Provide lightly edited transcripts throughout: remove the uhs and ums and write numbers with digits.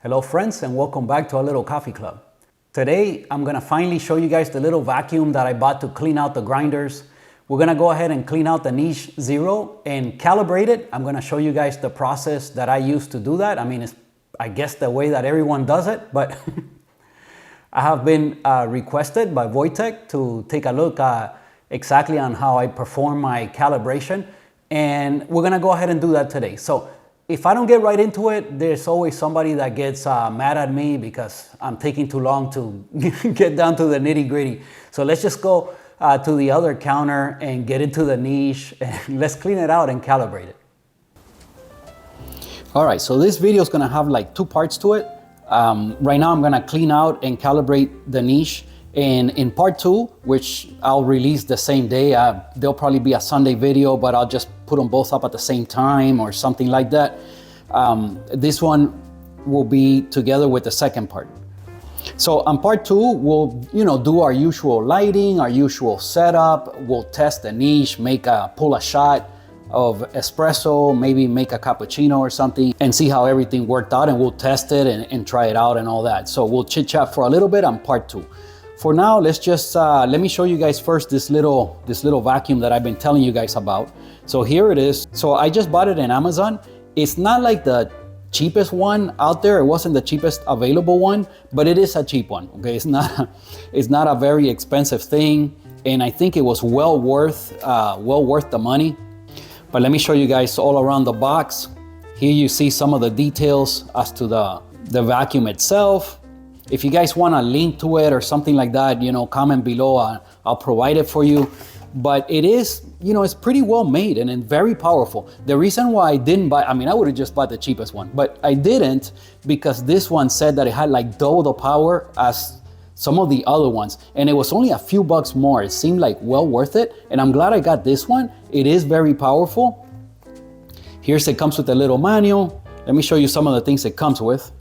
Hello friends, and welcome back to our little coffee club. Today I'm gonna finally show you guys the little vacuum that I bought to clean out the grinders. We're gonna go ahead and clean out the Niche Zero and calibrate it. I'm gonna show you guys the process that I use to do that. I mean, it's I guess the way that everyone does it, but I have been requested by Wojtek to take a look exactly on how I perform my calibration, and we're gonna go ahead and do that today. So if I don't get right into it, there's always somebody that gets mad at me because I'm taking too long to get down to the nitty gritty. So let's just go to the other counter and get into the niche, and let's clean it out and calibrate it. All right, so this video is gonna have like two parts to it. Right now I'm gonna clean out and calibrate the niche. And in part two, which I'll release the same day, there'll probably be a Sunday video, but I'll just put them both up at the same time or something like that. This one will be together with the second part. So on part two, we'll do our usual lighting, our usual setup. We'll test the niche, pull a shot of espresso, maybe make a cappuccino or something, and see how everything worked out, and we'll test it and try it out and all that. So we'll chit chat for a little bit on part two. For now, let's just, let me show you guys first this little vacuum that I've been telling you guys about. So here it is. So I just bought it in Amazon. It's not like the cheapest one out there. It wasn't the cheapest available one, but it is a cheap one, okay? It's not a very expensive thing, and I think it was well worth the money. But let me show you guys all around the box. Here you see some of the details as to the vacuum itself. If you guys want a link to it or something like that, comment below. I'll provide it for you. But it is, it's pretty well made and very powerful. The reason why I didn't buy, I would have just bought the cheapest one, but I didn't because this one said that it had like double the power as some of the other ones. And it was only a few bucks more. It seemed like well worth it. And I'm glad I got this one. It is very powerful. It comes with a little manual. Let me show you some of the things it comes with.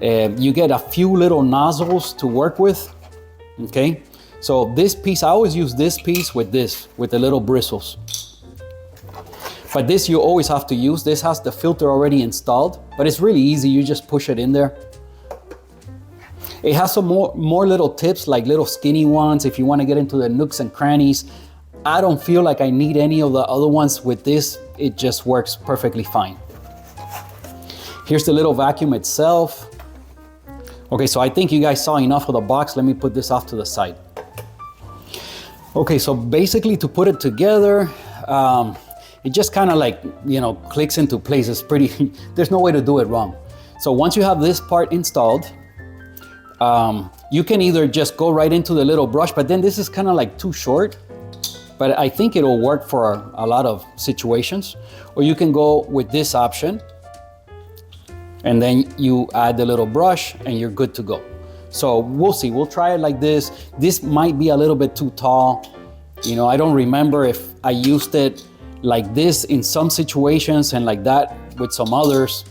You get a few little nozzles to work with, okay? So this piece, I always use this piece with the little bristles. But this you always have to use. This has the filter already installed, but it's really easy. You just push it in there. It has some more little tips, like little skinny ones if you want to get into the nooks and crannies. I don't feel like I need any of the other ones with this. It just works perfectly fine. Here's the little vacuum itself. Okay, so I think you guys saw enough of the box. Let me put this off to the side. Okay, so basically to put it together, it just kind of like, clicks into place. It's pretty, there's no way to do it wrong. So once you have this part installed, you can either just go right into the little brush, but then this is kind of like too short, but I think it'll work for a lot of situations. Or you can go with this option, and then you add the little brush and you're good to go. So we'll see, we'll try it like this. This might be a little bit too tall. I don't remember if I used it like this in some situations and like that with some others.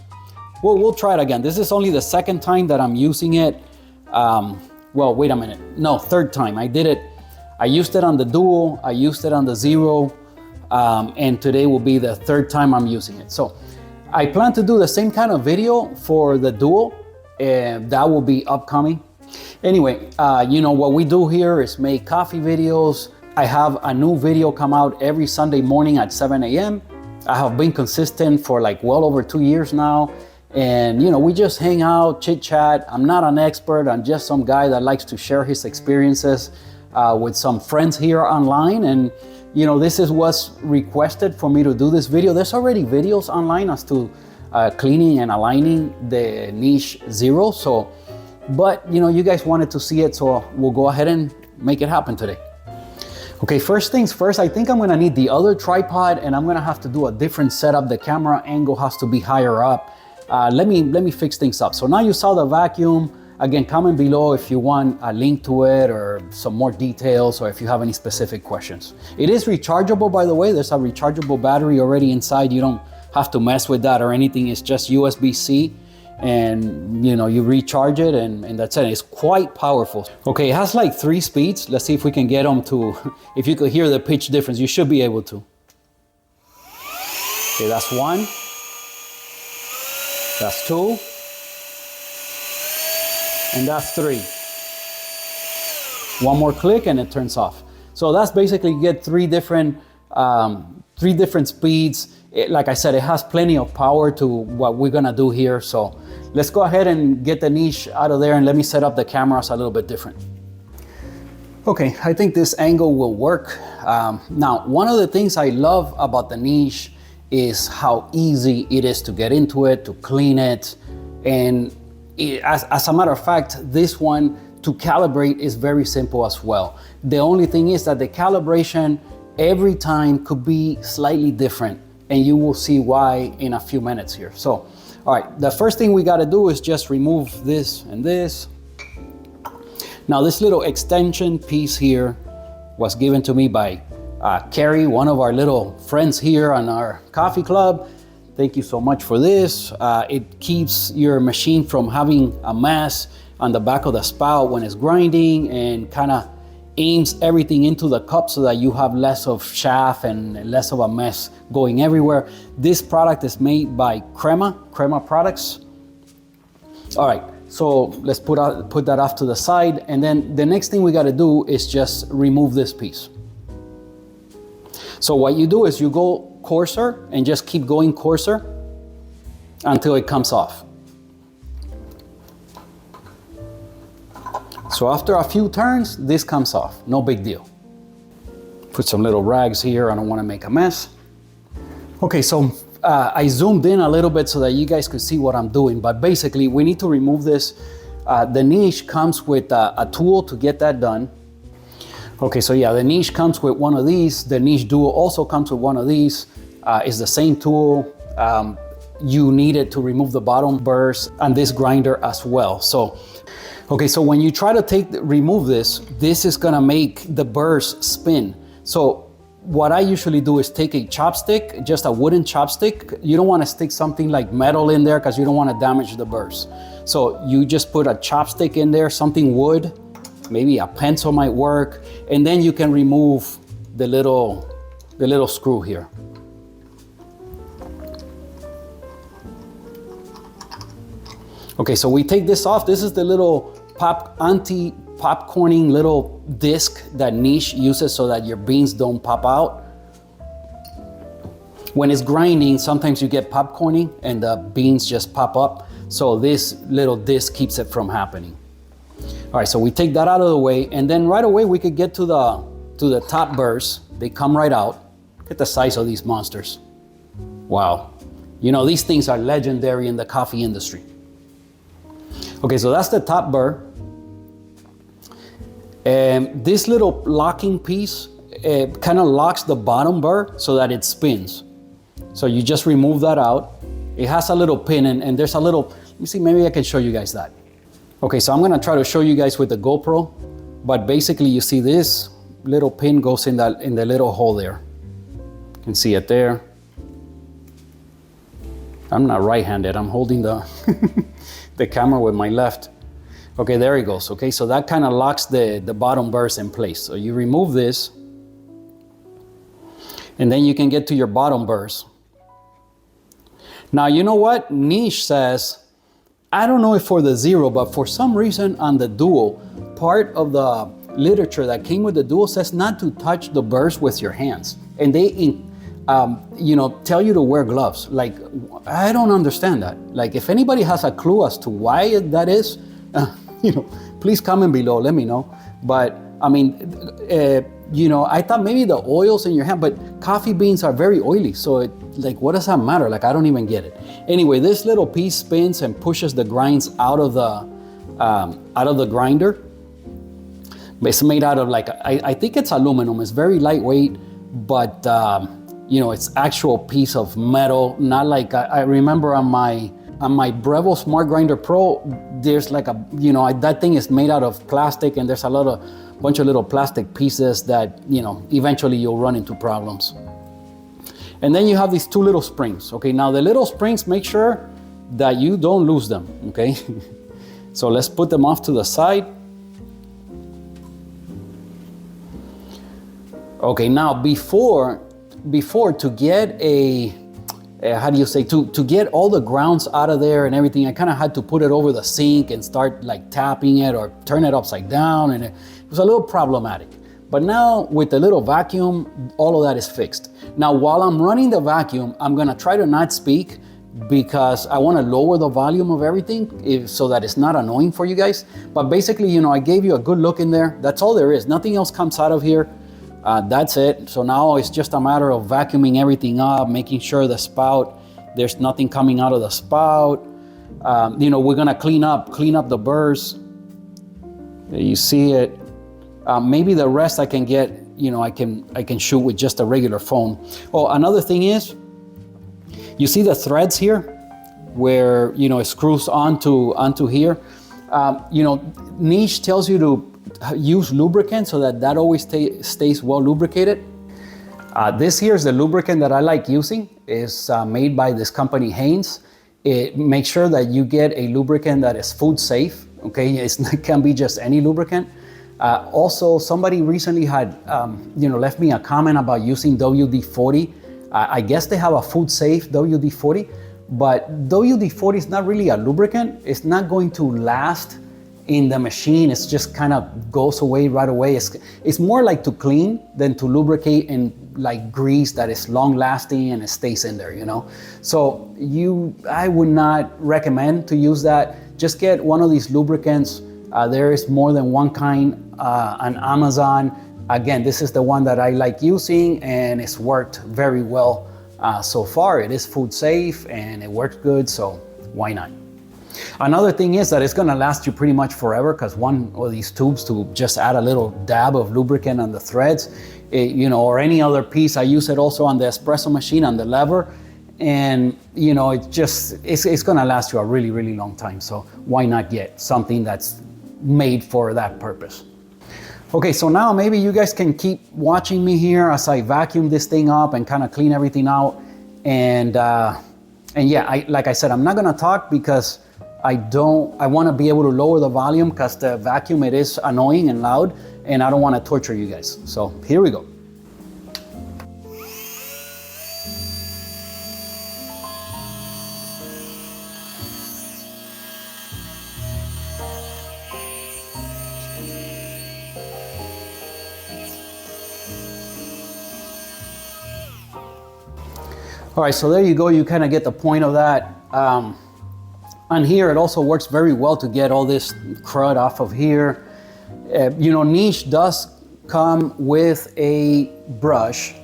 We'll try it again. This is only the second time that I'm using it. Well, wait a minute. No, third time. I used it on the Duo, I used it on the Zero, and today will be the third time I'm using it. So I plan to do the same kind of video for the Duo, and that will be upcoming. Anyway, what we do here is make coffee videos. I have a new video come out every Sunday morning at 7 a.m. I have been consistent for like well over 2 years now. And we just hang out, chit chat. I'm not an expert. I'm just some guy that likes to share his experiences with some friends here online. And this is what's requested for me to do this video. There's already videos online as to cleaning and aligning the Niche Zero. So, but you guys wanted to see it, so we'll go ahead and make it happen today. Okay, first things first, I think I'm gonna need the other tripod, and I'm gonna have to do a different setup. The camera angle has to be higher up. Let me fix things up. So now you saw the vacuum. Again, comment below if you want a link to it or some more details, or if you have any specific questions. It is rechargeable, by the way. There's a rechargeable battery already inside. You don't have to mess with that or anything. It's just USB-C, and you recharge it, and that's it. It's quite powerful. Okay, it has like 3 speeds. Let's see if we can get them to, if you could hear the pitch difference, you should be able to. Okay, that's 1. That's 2. And that's 3. One more click and it turns off. So that's basically you get 3 different speeds. Like I said, it has plenty of power to what we're gonna do here. So let's go ahead and get the niche out of there and let me set up the cameras a little bit different. Okay, I think this angle will work. Now, one of the things I love about the niche is how easy it is to get into it, to clean it. And as a matter of fact, this one to calibrate is very simple as well. The only thing is that the calibration every time could be slightly different, and you will see why in a few minutes here. So, all right, the first thing we gotta do is just remove this and this. Now this little extension piece here was given to me by Carrie, one of our little friends here on our coffee club. Thank you so much for this. It keeps your machine from having a mess on the back of the spout when it's grinding, and kind of aims everything into the cup so that you have less of chaff and less of a mess going everywhere. This product is made by Crema Products. All right, so let's put that off to the side, and then the next thing we got to do is just remove this piece. So what you do is you go coarser and just keep going coarser until it comes off. So after a few turns, this comes off, no big deal. Put some little rags here, I don't want to make a mess. Okay, so I zoomed in a little bit so that you guys could see what I'm doing, but basically we need to remove this. The niche comes with a tool to get that done. Okay, so yeah, the niche comes with one of these. The niche duo also comes with one of these. It's the same tool. You need it to remove the bottom burrs and this grinder as well. So, okay, so when you try to remove this, this is gonna make the burrs spin. So what I usually do is take a chopstick, just a wooden chopstick. You don't wanna stick something like metal in there because you don't wanna damage the burrs. So you just put a chopstick in there, something wood, maybe a pencil might work, and then you can remove the little screw here. Okay, so we take this off. This is the little anti-popcorning little disc that niche uses so that your beans don't pop out. When it's grinding, sometimes you get popcorning and the beans just pop up. So this little disc keeps it from happening. All right, so we take that out of the way, and then right away we could get to the top burrs. They come right out. Look at the size of these monsters. Wow. You know, these things are legendary in the coffee industry. Okay, so that's the top burr. And this little locking piece kind of locks the bottom burr so that it spins. So you just remove that out. It has a little pin, and there's a little, let me see, maybe I can show you guys that. Okay, so I'm gonna try to show you guys with the GoPro, but basically you see this little pin goes in the little hole there. You can see it there. I'm not right-handed, I'm holding the the camera with my left. Okay, there it goes. Okay, so that kind of locks the bottom burrs in place. So you remove this, and then you can get to your bottom burrs. Now, you know what? Niche says, I don't know if for the Zero, but for some reason on the Duo, part of the literature that came with the Duo says not to touch the burrs with your hands. And they, you know, tell you to wear gloves. Like, I don't understand that. Like, if anybody has a clue as to why that is, you know, please comment below, let me know. But I mean, you know, I thought maybe the oils in your hand, but coffee beans are very oily. So like, what does that matter? Like, I don't even get it. Anyway, this little piece spins and pushes the grinds out of the grinder. It's made out of like, I think it's aluminum. It's very lightweight, but you know, it's actual piece of metal. Not like, I remember on my Breville Smart Grinder Pro, there's like a, you know, that thing is made out of plastic, and there's bunch of little plastic pieces that, you know, eventually you'll run into problems. And then you have these two little springs. Okay, now the little springs, make sure that you don't lose them, okay? So let's put them off to the side. Okay, now before to get a how do you say, to get all the grounds out of there and everything, I kind of had to put it over the sink and start like tapping it or turn it upside down, and it was a little problematic. But now with the little vacuum, all of that is fixed. Now, while I'm running the vacuum, I'm gonna try to not speak because I wanna lower the volume of everything so that it's not annoying for you guys. But basically, you know, I gave you a good look in there. That's all there is. Nothing else comes out of here. That's it. So now it's just a matter of vacuuming everything up, making sure the spout, there's nothing coming out of the spout. You know, we're gonna clean up the burrs. There you see it. Maybe the rest I can get, you know, I can shoot with just a regular phone. Oh, another thing is, you see the threads here where, you know, it screws onto here. You know, Niche tells you to use lubricant so that always stays well lubricated. This here is the lubricant that I like using. It's made by this company, Haynes. It makes sure that you get a lubricant that is food safe, okay? It can't be just any lubricant. Also, somebody recently had, you know, left me a comment about using WD-40. I guess they have a food safe WD-40, but WD-40 is not really a lubricant. It's not going to last in the machine. It's just kind of goes away right away. It's more like to clean than to lubricate and like grease that is long lasting and it stays in there, you know? So I would not recommend to use that. Just get one of these lubricants. There is more than one kind on Amazon. Again, this is the one that I like using and it's worked very well so far. It is food safe and it works good, so why not? Another thing is that it's gonna last you pretty much forever, because one of these tubes, to just add a little dab of lubricant on the threads, you know, or any other piece. I use it also on the espresso machine, on the lever, and you know, it's gonna last you a really, really long time. So why not get something that's made for that purpose? Okay, so now maybe you guys can keep watching me here as I vacuum this thing up and kind of clean everything out. And yeah, like I said, I'm not gonna talk because I wanna be able to lower the volume, because the vacuum, it is annoying and loud, and I don't wanna torture you guys. So here we go. All right, so there you go. You kind of get the point of that. On here, it also works very well to get all this crud off of here. You know, Niche does come with a brush.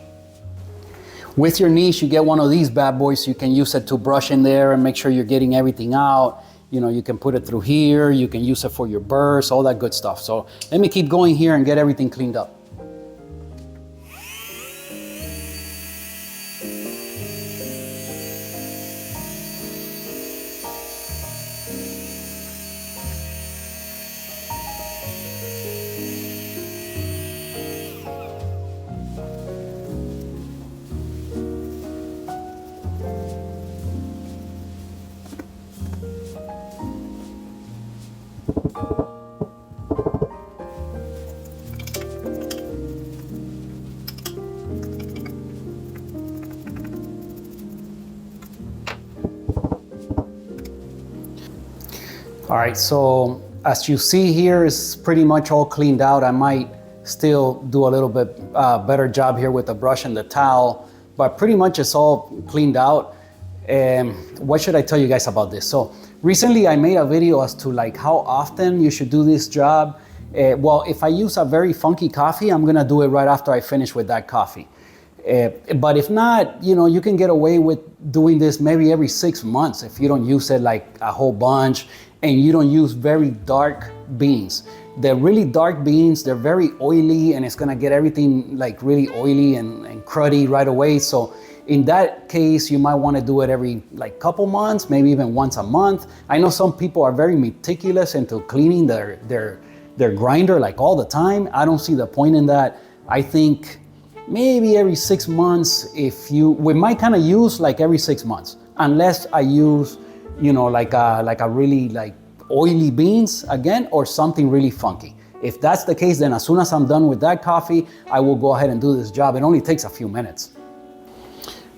With your Niche, you get one of these bad boys. You can use it to brush in there and make sure you're getting everything out. You know, you can put it through here. You can use it for your burrs, all that good stuff. So let me keep going here and get everything cleaned up. All right, so as you see here, it's pretty much all cleaned out. I might still do a little bit better job here with the brush and the towel, but pretty much it's all cleaned out. And what should I tell you guys about this? So recently I made a video as to like how often you should do this job. Well, if I use a very funky coffee, I'm gonna do it right after I finish with that coffee. But if not, you know, you can get away with doing this maybe every 6 months if you don't use it like a whole bunch and you don't use very dark beans. The really dark beans, they're very oily and it's gonna get everything like really oily and cruddy right away. So in that case, you might wanna do it every like couple months, maybe even once a month. I know some people are very meticulous into cleaning their grinder like all the time. I don't see the point in that. I think maybe every 6 months, we might kind of use like every 6 months, unless I use, you know, like a really like oily beans again, or something really funky. If that's the case, then as soon as I'm done with that coffee, I will go ahead and do this job. It only takes a few minutes.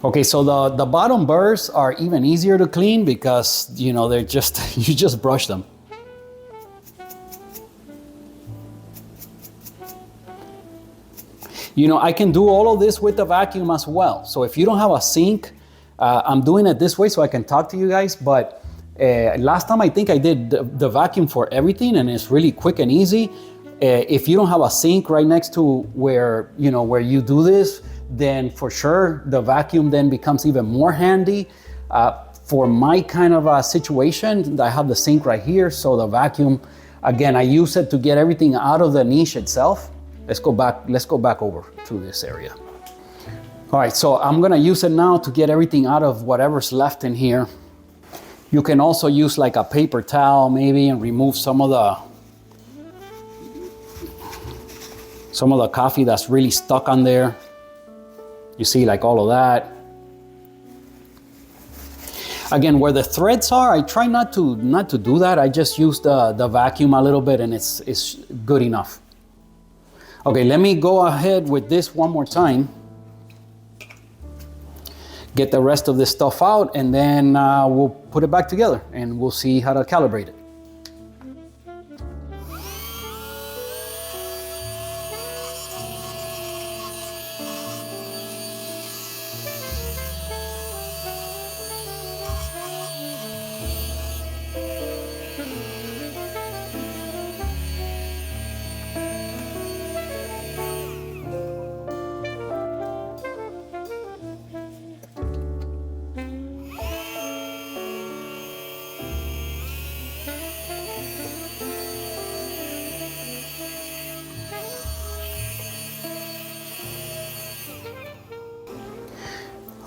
Okay, so the bottom burrs are even easier to clean because, you know, they're just, you just brush them. You know, I can do all of this with the vacuum as well. So if you don't have a sink, I'm doing it this way so I can talk to you guys, but last time I think I did the vacuum for everything and it's really quick and easy. If you don't have a sink right next to where, you know, where you do this, then for sure the vacuum then becomes even more handy. For my kind of a situation, I have the sink right here, so the vacuum, again, I use it to get everything out of the niche itself. Let's go back over to this area. All right, so I'm gonna use it now to get everything out of whatever's left in here. You can also use like a paper towel maybe and remove some of the coffee that's really stuck on there. You see, like all of that. Again, where the threads are, I try not to do that. I just use the vacuum a little bit and it's good enough. Okay, let me go ahead with this one more time. Get the rest of this stuff out and then we'll put it back together and we'll see how to calibrate it.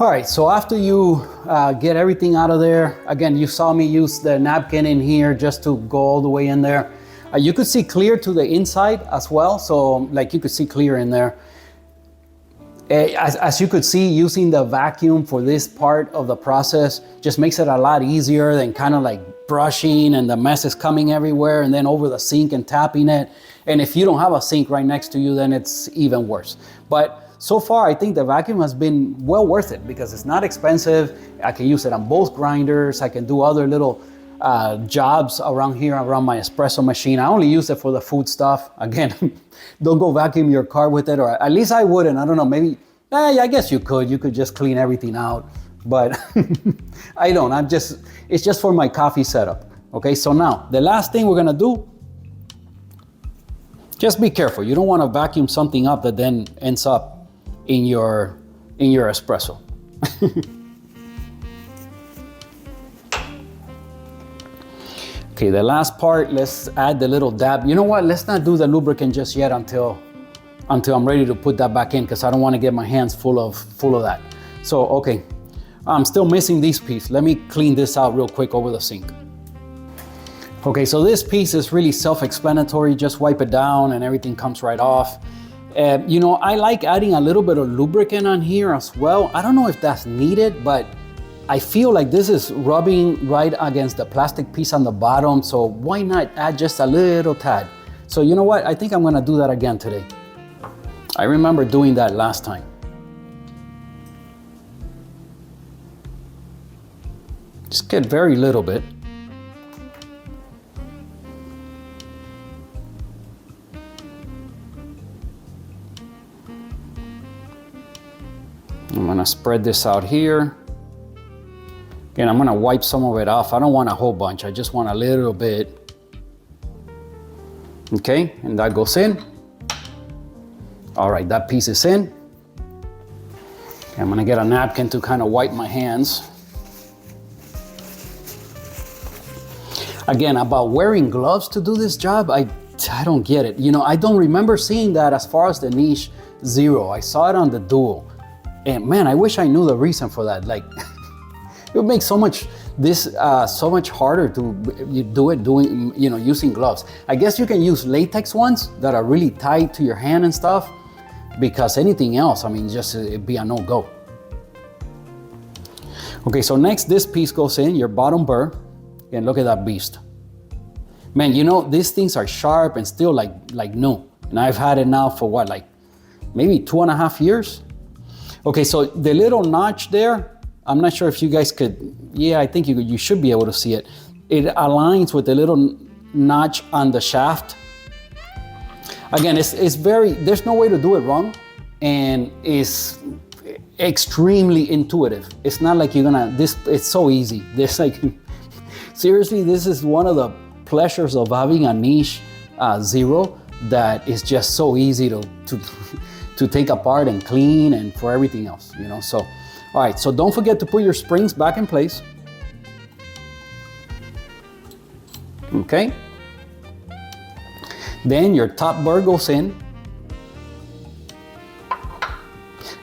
All right, so after you get everything out of there, again, you saw me use the napkin in here just to go all the way in there. You could see clear to the inside as well, so like you could see clear in there. As you could see, using the vacuum for this part of the process just makes it a lot easier than kind of like brushing and the mess is coming everywhere and then over the sink and tapping it. And if you don't have a sink right next to you, then it's even worse. But so far, I think the vacuum has been well worth it because it's not expensive. I can use it on both grinders. I can do other little jobs around here, around my espresso machine. I only use it for the food stuff. Again, don't go vacuum your car with it, or at least I wouldn't. I don't know, maybe, I guess you could. You could just clean everything out, but I don't. It's just for my coffee setup. Okay, so now, the last thing we're gonna do, just be careful. You don't wanna vacuum something up that then ends up in your espresso. Okay, the last part, let's add the little dab. You know what? Let's not do the lubricant just yet until I'm ready to put that back in because I don't want to get my hands full of that. So, okay, I'm still missing this piece. Let me clean this out real quick over the sink. Okay, so this piece is really self-explanatory. Just wipe it down and everything comes right off. You know, I like adding a little bit of lubricant on here as well. I don't know if that's needed, but I feel like this is rubbing right against the plastic piece on the bottom, so why not add just a little tad? So you know what, I think I'm gonna do that again today. I remember doing that last time. Just get very little bit. I'm gonna spread this out here. Again, I'm gonna wipe some of it off. I don't want a whole bunch, I just want a little bit. Okay, and that goes in. All right, that piece is in. Okay, I'm gonna get a napkin to kind of wipe my hands. Again, about wearing gloves to do this job, I don't get it. You know, I don't remember seeing that as far as the Niche Zero. I saw it on the Duo. And man, I wish I knew the reason for that. Like, it would make so much harder to do it using gloves. I guess you can use latex ones that are really tight to your hand and stuff, because anything else, I mean, just it'd be a no-go. Okay, so next this piece goes in, your bottom burr, and look at that beast. Man, you know, these things are sharp and still like new. And I've had it now for what, like maybe 2.5 years? Okay, so the little notch there, I'm not sure if you guys could, yeah, I think you should be able to see it. It aligns with the little notch on the shaft. Again, it's very, there's no way to do it wrong, and it's extremely intuitive. It's not like you're gonna, it's so easy. This like, seriously, this is one of the pleasures of having a niche zero that is just so easy to take apart and clean and for everything else, you know. So, all right, so don't forget to put your springs back in place. Okay. Then your top burr goes in.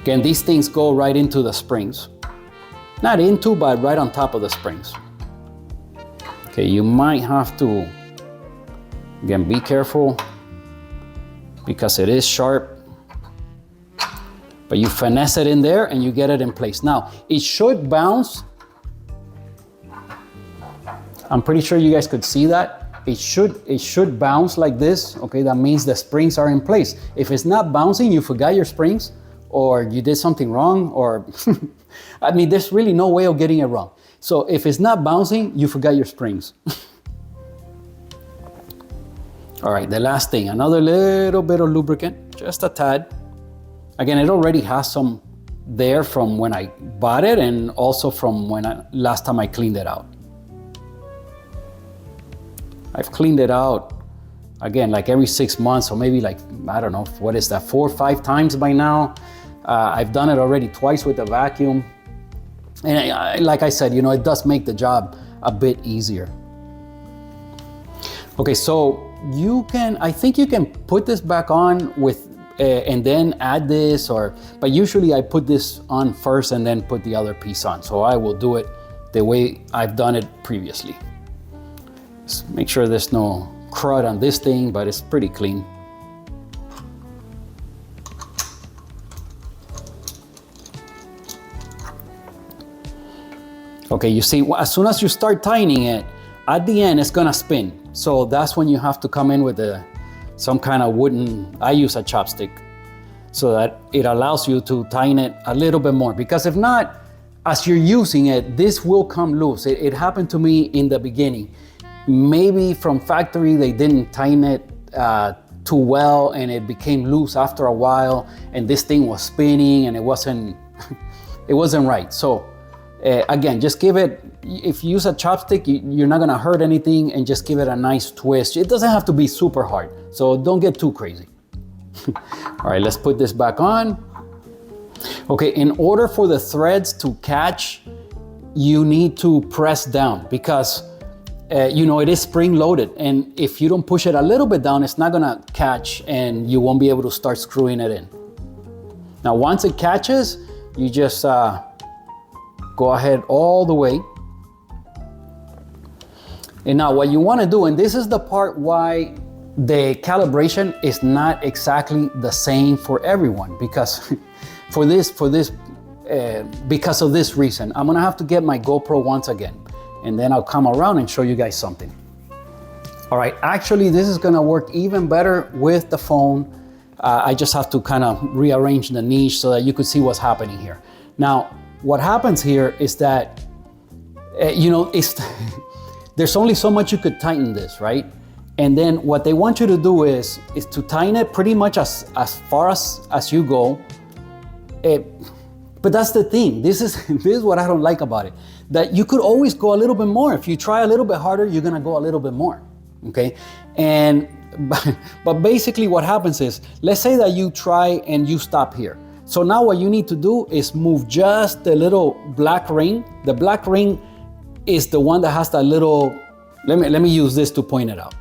Again, these things go right into the springs. Not into, but right on top of the springs. Okay, you might have to, again, be careful because it is sharp. But you finesse it in there and you get it in place. Now, it should bounce. I'm pretty sure you guys could see that. It should bounce like this. Okay, that means the springs are in place. If it's not bouncing, you forgot your springs, or you did something wrong, or I mean, there's really no way of getting it wrong. So if it's not bouncing, you forgot your springs. All right, the last thing, another little bit of lubricant, just a tad. Again, it already has some there from when I bought it and also from when last time I cleaned it out. I've cleaned it out, again, like every 6 months, or maybe like, I don't know, what is that, 4 or 5 times by now. I've done it already twice with the vacuum. And like I said, you know, it does make the job a bit easier. Okay, so I think you can put this back on with, and then add this, but usually I put this on first and then put the other piece on. So I will do it the way I've done it previously. Just make sure there's no crud on this thing, but it's pretty clean. Okay, you see, as soon as you start tightening it, at the end it's gonna spin. So that's when you have to come in with some kind of wooden, I use a chopstick, so that it allows you to tighten it a little bit more. Because if not, as you're using it, this will come loose. It happened to me in the beginning. Maybe from factory, they didn't tighten it too well and it became loose after a while, and this thing was spinning and it wasn't right. So again, just give it, if you use a chopstick, you're not gonna hurt anything, and just give it a nice twist. It doesn't have to be super hard, so don't get too crazy. All right, let's put this back on. Okay, in order for the threads to catch, you need to press down, because you know, it is spring loaded, and if you don't push it a little bit down, it's not gonna catch and you won't be able to start screwing it in. Now, once it catches, you just go ahead all the way. And now what you wanna do, and this is the part why the calibration is not exactly the same for everyone, because because of this reason, I'm gonna have to get my GoPro once again, and then I'll come around and show you guys something. All right, actually this is gonna work even better with the phone. I just have to kind of rearrange the niche so that you could see what's happening here. Now, what happens here is that, you know, there's only so much you could tighten this, right? And then what they want you to do is to tighten it pretty much as far as you go. But that's the thing. This is what I don't like about it. That you could always go a little bit more. If you try a little bit harder, you're gonna go a little bit more, okay? But basically what happens is, let's say that you try and you stop here. So now what you need to do is move just the little black ring. The black ring is the one that has that little, let me use this to point it out.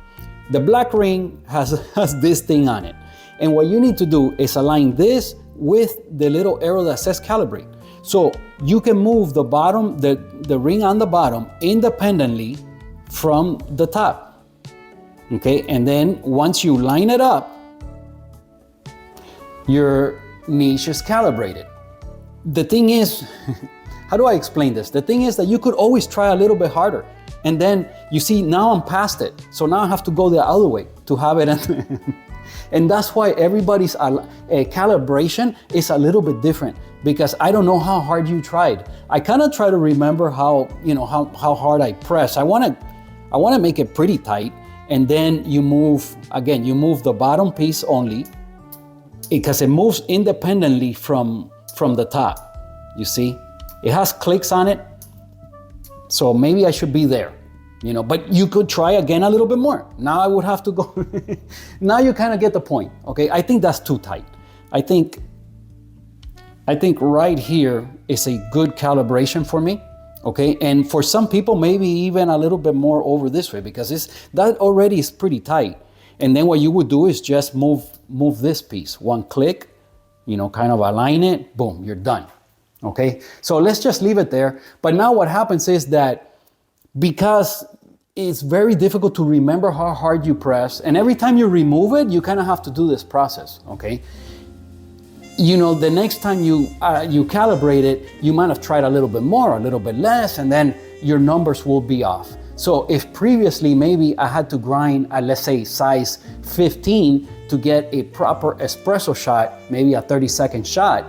The black ring has this thing on it. And what you need to do is align this with the little arrow that says calibrate. So you can move the bottom, the ring on the bottom independently from the top. Okay, and then once you line it up, your niche is calibrated. The thing is, how do I explain this? The thing is that you could always try a little bit harder, and then you see, now I'm past it. So now I have to go the other way to have it. And that's why everybody's calibration is a little bit different, because I don't know how hard you tried. I kind of try to remember how hard I press. I want to make it pretty tight, and then you move the bottom piece only, because it moves independently from the top. You see, it has clicks on it, so maybe I should be there. But you could try again a little bit more. Now I would have to go. Now you kind of get the point, okay? I think that's too tight. I think right here is a good calibration for me, okay? And for some people, maybe even a little bit more over this way, because that already is pretty tight. And then what you would do is just move this piece, one click, kind of align it, boom, you're done, okay? So let's just leave it there. But now what happens is that, because it's very difficult to remember how hard you press, and every time you remove it, you kind of have to do this process, okay? The next time you calibrate it, you might have tried a little bit more, a little bit less, and then your numbers will be off. So if previously maybe I had to grind at, let's say, size 15 to get a proper espresso shot, maybe a 30-second shot,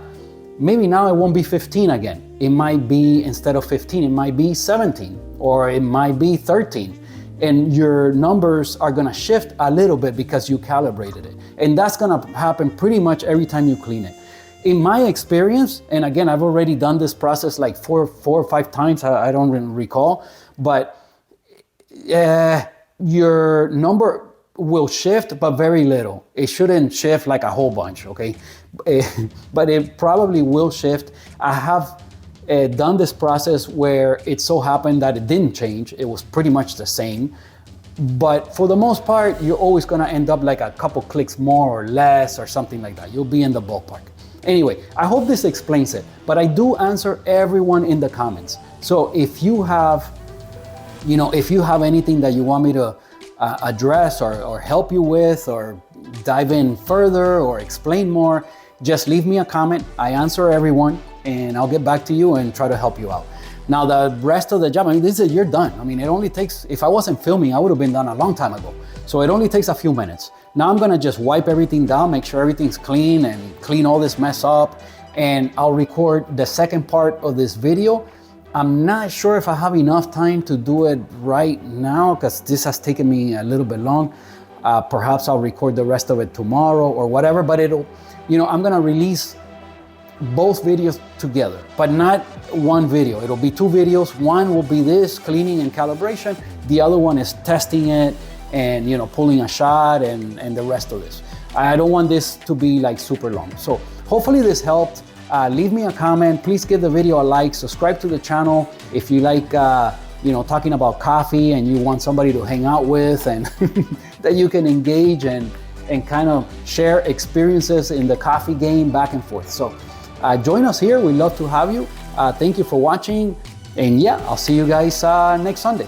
maybe now it won't be 15 again. It might be, instead of 15, it might be 17, or it might be 13. And your numbers are gonna shift a little bit because you calibrated it. And that's gonna happen pretty much every time you clean it. In my experience, and again, I've already done this process like four or five times, I don't really recall, but your number will shift, but very little. It shouldn't shift like a whole bunch, okay? But it probably will shift. I have done this process where it so happened that it didn't change. It was pretty much the same. But for the most part, you're always gonna end up like a couple clicks more or less or something like that. You'll be in the ballpark. Anyway, I hope this explains it, but I do answer everyone in the comments. So if you have anything that you want me to address or help you with, or dive in further or explain more, just leave me a comment. I answer everyone, and I'll get back to you and try to help you out. Now the rest of the job, you're done. It only takes, if I wasn't filming, I would have been done a long time ago. So it only takes a few minutes. Now I'm gonna just wipe everything down, make sure everything's clean, and clean all this mess up, and I'll record the second part of this video. I'm not sure if I have enough time to do it right now, because this has taken me a little bit long. Perhaps I'll record the rest of it tomorrow or whatever, but I'm gonna release both videos together, but not one video. It'll be two videos. One will be this, cleaning and calibration. The other one is testing it and pulling a shot and the rest of this. I don't want this to be like super long. So hopefully this helped. Leave me a comment. Please give the video a like, subscribe to the channel if you like talking about coffee and you want somebody to hang out with and that you can engage and kind of share experiences in the coffee game back and forth. So join us here. We'd love to have you. Thank you for watching. And yeah, I'll see you guys next Sunday.